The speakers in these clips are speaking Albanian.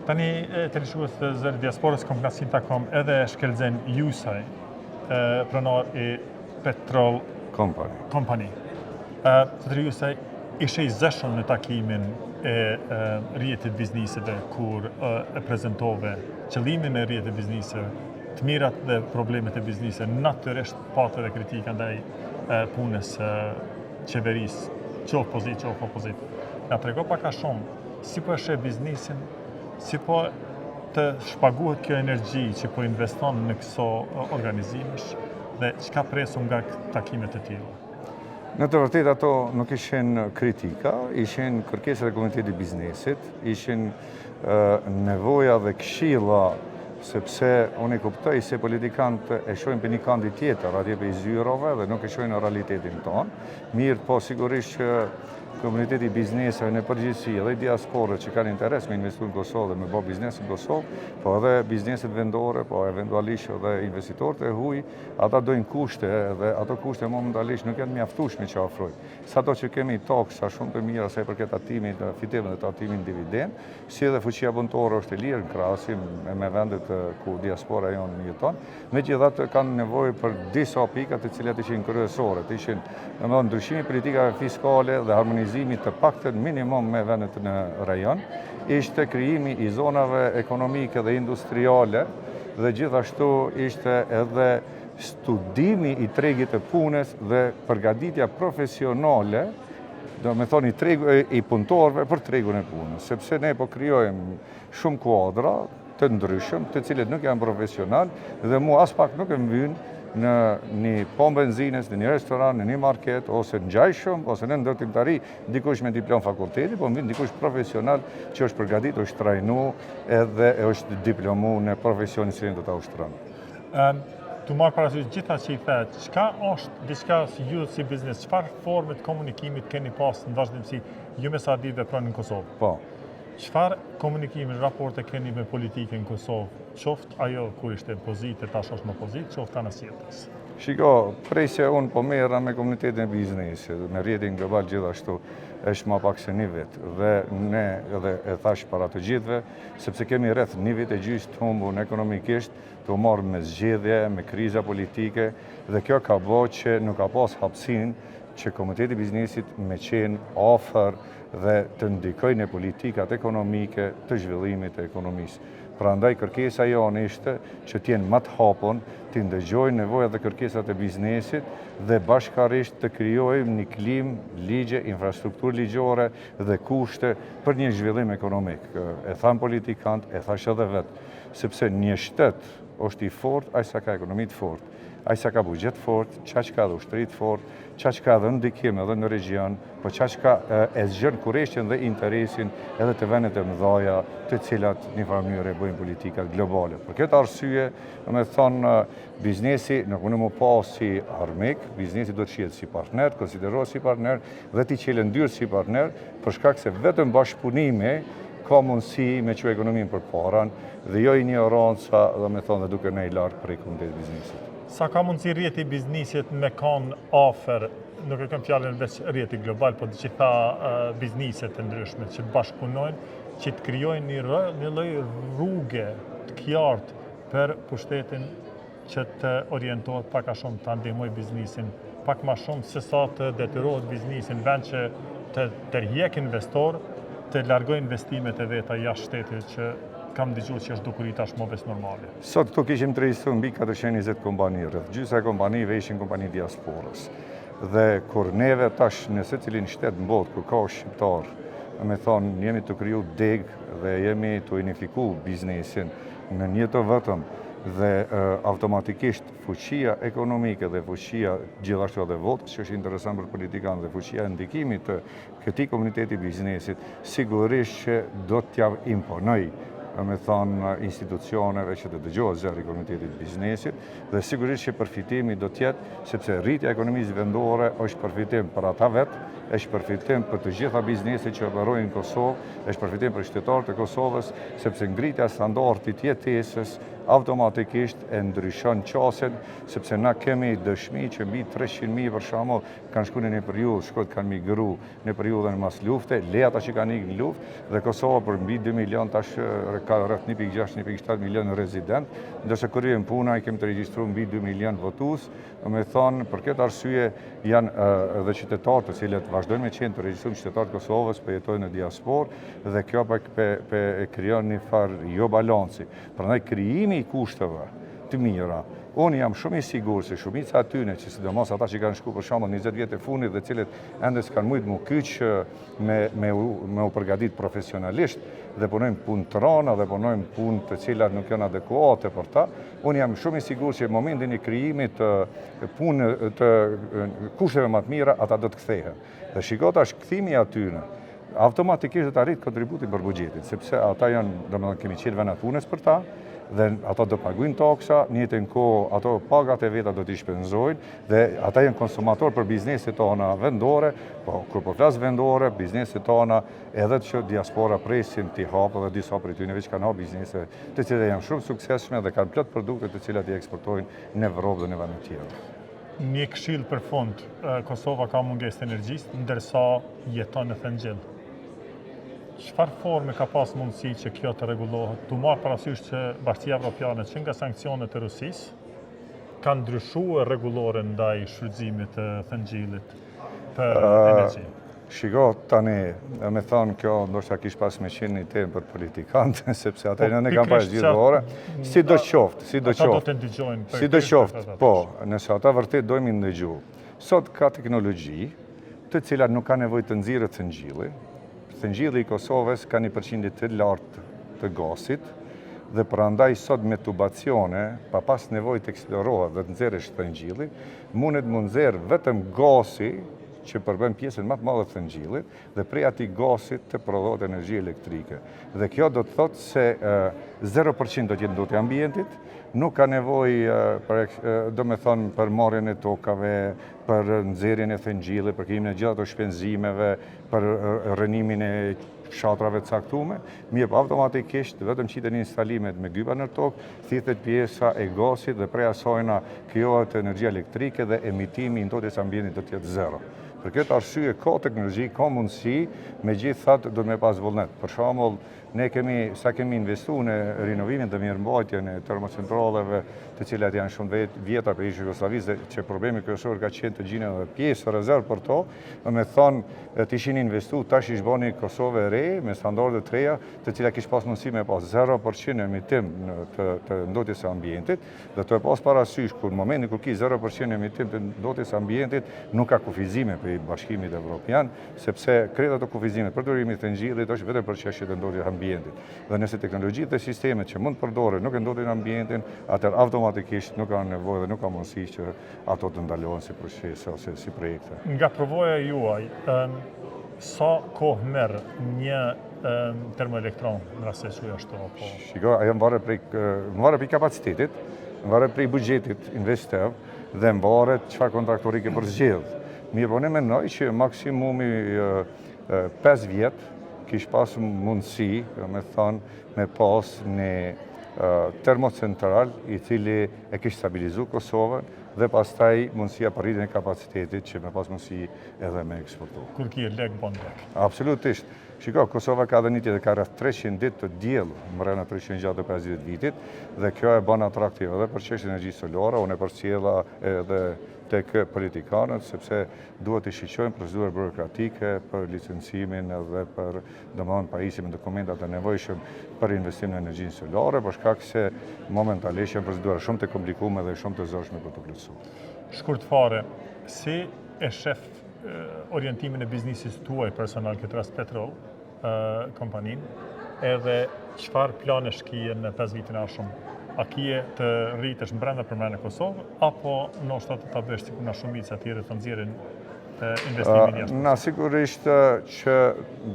Tani të lëshuës të zërë diasporës kom klasin të kom edhe shkelzen jusaj pronar i Petrol Company. Të të jusaj ishe i zeshën në takimin e rjetit bizniseve kur e prezentove qëllimin e rjetit bizniseve, të mirat dhe problemet e biznise, natyrisht patë dhe kritika ndaj punës qeveris, qofë pozit, qofë opozit. Nga të rego paka shumë, si po e shë biznisin, si po të shpaguhet kjo energji që po investon në këso organizimesh dhe çka presu nga takimet e tilla? Në të vërtet ato nuk ishin kritika, ishin kërkesat e komunitetit biznesit, ishin nevoja dhe këshilla, sepse unë e kuptoj se politikanët e shohin për një kandi tjetër, atje për i zyrove dhe nuk e shohin në realitetin tonë. Mirë, po sigurisht që komuniteti bizneseve në përgjithësi edhe diasporët që kanë interes me investu në Kosovë dhe me bë biznes në Kosovë, po edhe bizneset vendore, po eventualisht edhe investitorët e huaj, ata dojnë kushte dhe ato kushte momentalisht nuk janë mjaftueshme që ofrojnë. Sado që kemi toksa shumë të mira sa i përket atimit fitimit dhe atimit dividend, si edhe fuqia punëtore është e lirë në krahasim me vendet ku diaspora jonë jeton, megjithatë kanë nevojë për disa pika të cilat ishin kryesore, ishin ndryshimi politikave fiskale dhe harmonizimi të paktën minimum me vendet në rajon, ishte krijimi i zonave ekonomike dhe industriale dhe gjithashtu ishte edhe studimi i tregit të punës dhe përgatitja profesionale, do me thoni i punëtorëve për tregun e punës, sepse ne po krijojmë shumë kuadra të ndryshëm, të cilët nuk janë profesional dhe mu as pak nuk e mbyn në një pompë benzines, në një restoran, në një market, ose në gjajshëm, ose në ndërtimtari, dikush me diplom fakulteti, po më dikush profesional që është përgatit, është trajnu edhe është diplomu në profesionin që do ta ushtron. Tu marrë parasysh gjitha që i thetë, çka është diçka si ju si biznes, çfarë forme të komunikimit keni pas në vazhdimsi ju me sa ditë veproni në Kosovë? Po. Çfarë komunikimi, raporte keni me politikën në Kosovë? Qoftë ajo kur ishte pozite, tash është më pozitë, qoftë anasjetës? Shiko, prej se unë po merra me komunitetin e biznesit, me rrjetin global gjithashtu, është ma pak se një vit. Dhe ne edhe e thash para të gjithve, sepse kemi rreth një vit e gjysmë të humbur ekonomikisht, të marrë me zgjedhje, me kriza politike, dhe kjo ka bo që nuk ka pas hapësinë që komuniteti i biznesit me qenë afër dhe të ndikojë në politikat ekonomike të zhvillimit të ekonomisë. Prandaj kërkesa jonë ishte që t'jenë më të hapur, të ndëgjojnë nevojat dhe kërkesat e biznesit dhe bashkarisht të krijojmë një klimë, ligje, infrastrukturë ligjore dhe kushte për një zhvillim ekonomik. E thanë politikantë, e thash edhe vetë, sepse një shtet është i fortë aq sa ka ekonomi të fortë, aq sa ka buxhet fort, çaq ka dhe ushtri të fortë, çaq ka dhe ndikim edhe në region, po çaq ka e zgjon kurrështjen dhe interesin edhe të vendet e mëdha, të cilat në një mënyrë bëjnë politika globale. Për këtë arsye, me thonë, biznesi nuk mund të pas si armik, biznesi do të shihet si partner, konsiderohet si partner dhe ti qelën ndyrë si partner, për shkak se vetëm bashkëpunimi ka mundësi me që ekonominë për paran dhe jo ignoranca dhe me thonë dhe duke ne i lartë prej komunitetit biznesit. Sa ka mundësi rjeti biznisit me kanë afer, nuk e kam fjallën veç rjeti global, po të gjitha bizniset të ndryshme që të bashkëpunojnë, që të krijojnë një lloj rruge të qartë për pushtetin që të orientohet pak a shumë të ndihmojë biznisin, pak ma shumë se sa të detyrohet biznisin, vend që të tërhiq investor, të largoj investimet e veta jashtë shtetit që kam dëgjuar që është dukuri tashmë veç normale. Sot këtu kishim të regjistruar mbi 420 kompani, rreth gjysma e kompanive ishin kompani diasporës. Dhe kur neve tash në secilin shtet në botë ku ka shqiptar, me thonë jemi të kriju deg dhe jemi të unifiku biznesin në një të vetëm dhe automatikisht fuqia ekonomike dhe fuqia gjithashtu edhe votës që është interesant për politikanë dhe fuqia e ndikimit të këtij komuniteti biznesit sigurisht që do t'ja imponoj me thonë institucioneve që të dëgjohet zëri i komunitetit biznesit dhe sigurisht që përfitimi do t'jetë sepse rritja e ekonomisë vendore është përfitim për ata vetë, është përfitim për të gjitha bizneset që operojnë në Kosovë, është përfitim për qytetarët e Kosovës, sepse ngritja standardit jetesës automatikisht e ndryshon qasen, sepse na kemi dëshmi që mbi 300.000 për shembull kanë shkuar në një periudhë, shkojt kanë migru në periudhën mas lufte, le ata që kanë ikë në luftë, dhe Kosova për mbi 2 milion tash ka rreth 1.6-1.7 milion rezident, ndërsa kur vjen puna i kemi të regjistruar mbi 2 milion votues, me thonë për këtë arsye janë edhe qytetarë të cilët vazhdojnë me qenë të regjistruar qytetarë të Kosovës, po jetojnë në diasporë dhe kjo e krijon një farë jo balanci. Prandaj krijimi i kushteve të mira. Unë jam shumë i sigurt se shumica atyne, që sidomos ata që kanë shku për shembull 20 vjet e fundit dhe cilët ende s'kan mujt mu kyç me u përgatit profesionalisht dhe punojnë punë të rana dhe punojnë punë të cilat nuk janë adekuate për ta, unë jam shumë i sigurt që në momentin e krijimit të punë të kushteve më të mira ata do të kthehen. Dhe shiko tash kthimi atyne automatikisht do të arrit kontributin për buxhetin, sepse ata janë, domethënë kemi qenë vëna punës për ta, dhe ata do paguajnë taksa, në njëjtën kohë ato pagat e veta do t'i shpenzojnë dhe ata janë konsumator për bizneset tona vendore, po kur po flas vendore, bizneset tona edhe që diaspora presin t'i hapë dhe disa prej tyre që kanë hapë biznese të cilat janë shumë suksesshme dhe kanë plot produkte të cilat i eksportojnë në Evropë dhe në vende të tjera. Një këshill për fund, Kosova ka mungesë energjisë, ndërsa jeton në Thëngjell. Çfarë forme ka pas mundësi që kjo të rregullohet? Tu marr parasysh që Bashkia Evropiane që nga sankcionet e Rusisë kanë ndryshuar rregulloren ndaj shfrytëzimit të Thëngjellit për energji. Shiko, tani, me thonë kjo ndoshta kish pas me qenë një temë për politikantë, sepse ata në kampanja gjithore, si do qoftë, po, nëse ata vërtet dojmë ndëgju. Sot ka teknologji të cilat nuk ka nevojë të nxirret Thëngjilli. Thëngjilli i Kosovës ka një përqindje të lartë të gasit dhe prandaj sot me tubacione, pa pas nevojë të eksplorohet dhe të nxjerrësh Thëngjilli, mundet mu nxjerr vetëm gasi që përbën pjesën më të madhe të Thëngjillit dhe prej atij gasit të prodhohet energji elektrike. Dhe kjo do të thotë se 0% do të jetë ndotja e ambientit, nuk ka nevojë për marrjen e tokave, për nxjerrjen e Thëngjillit, për krijimin e gjitha ato shpenzimeve, për rënimin e fshatrave të caktuara, mirë automatikisht vetëm qiten instalimet me gypa në tokë, thithet pjesa e gasit dhe prej asajna krijohet energji elektrike dhe emitimi i ndotjes ambientit do të jetë zero. Për këtë arsye ka teknologji, ka mundësi, megjithatë do të me pas vullnet. Për shembull, ne kemi investuar në rinovimin dhe mirëmbajtjen e termocentraleve, të cilat janë shumë vjetra për ish Jugosllavisë, që problemi kryesor ka qenë të gjinin edhe pjesë rezervë për to, me thonë të ishin investuar, tash ish bani Kosovë e re me standarde të reja, të cilat kish pas mundësi me pas 0% emitim të ndotjes së ambientit, dhe të e pas parasysh kur në momentin kur ki 0% emitim të ndotjes së ambientit, nuk ka kufizime për Bashkimit Evropian, sepse krejt ato kufizimet për durimin e Thëngjillit është vetëm për çështjet e ndotjes ambientit. Dhe nëse teknologjitë dhe sistemet që mund të përdoren nuk e ndotën ambientin, atëherë automatikisht nuk ka nevojë dhe nuk ka mundësi që ato të ndalohen si procese ose si projekte. Nga provoja juaj, sa kohë merr një termoelektron në rast se çuja ashtu apo? Shiko, ajo varet prej kapacitetit, varet prej buxhetit investor dhe varet çfarë kontraktori ke përzgjedh. Mirë, po ne mendoj që maksimumi 5 vjet kish pas mundësi, me thonë, me pas një termocentral i cili e kish stabilizu Kosovën dhe pastaj mundësia për rritjen e kapacitetit që me pas mundësi edhe me eksportu. Kur ki e lek, bon lek. Absolutisht. Shiko, Kosova ka dhe një tjetë, ka rreth 300 ditë të diellu, mrena 350 vitit, dhe kjo e bën atraktive edhe për çështjen e energjisë solare, unë e përcjella edhe tek politikanët, sepse duhet të shiqojnë procedura burokratike për licencimin edhe për domethënë pajisjen e dokumentat e nevojshëm për investim në energjinë solare, për shkak se momentalisht janë procedura shumë të komplikuara dhe shumë të zorshme për të plotësuar. Shkurt fare, si e shef orientimin e biznesit tuaj personal këtë rast Petrol, kompaninë, edhe çfarë planesh kije në 5 vitin e ardhshëm? A kije të rritesh brenda përmbrenda Kosovë, apo ndoshta të ta bësh sikur na shumica tjerë të nxjerrin investimin jashtë? Na sigurisht që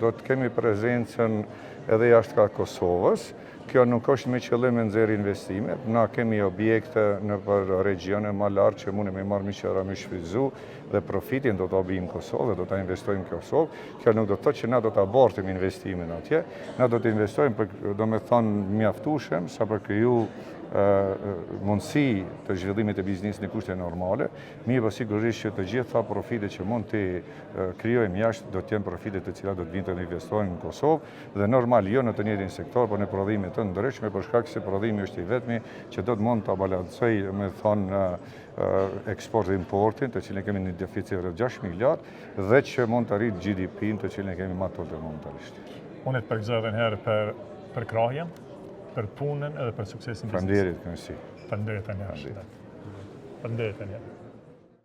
do të kemi prezencën edhe jashtë ka Kosovës. Kjo nuk është me qëllim e nxjerrë investime. Na kemi objekte në për regione më lartë që mundemi marrë me qëra me shfrytëzu dhe profitin do të bëjmë në Kosovë, do të investojmë në Kosovë. Kjo nuk do të thotë që na do të abortim investimin atje. Na do të investojmë për, do me thonë, mjaftueshëm sa për kriju mundësi të zhvillimit e biznesit në kushte normale, mirë po sigurisht që të gjitha profite që mund të krijojmë jashtë do të jenë profite të cilat do të vinë të investojnë në Kosovë dhe normal jo në të njëjtin sektor, por në prodhime të ndryshme për shkak se prodhimi është i vetmi që do të mund ta balancojë, me thonë, eksport dhe importin, të cilën kemi një deficit rreth 6 miliard dhe që mund të arrijë GDP-n të cilën kemi më të momentarisht. Unë të përgëzoj edhe herë për krahjen, për punën edhe për suksesin. Faleminderit, kënaqësi. Faleminderit tani. Faleminderit tani.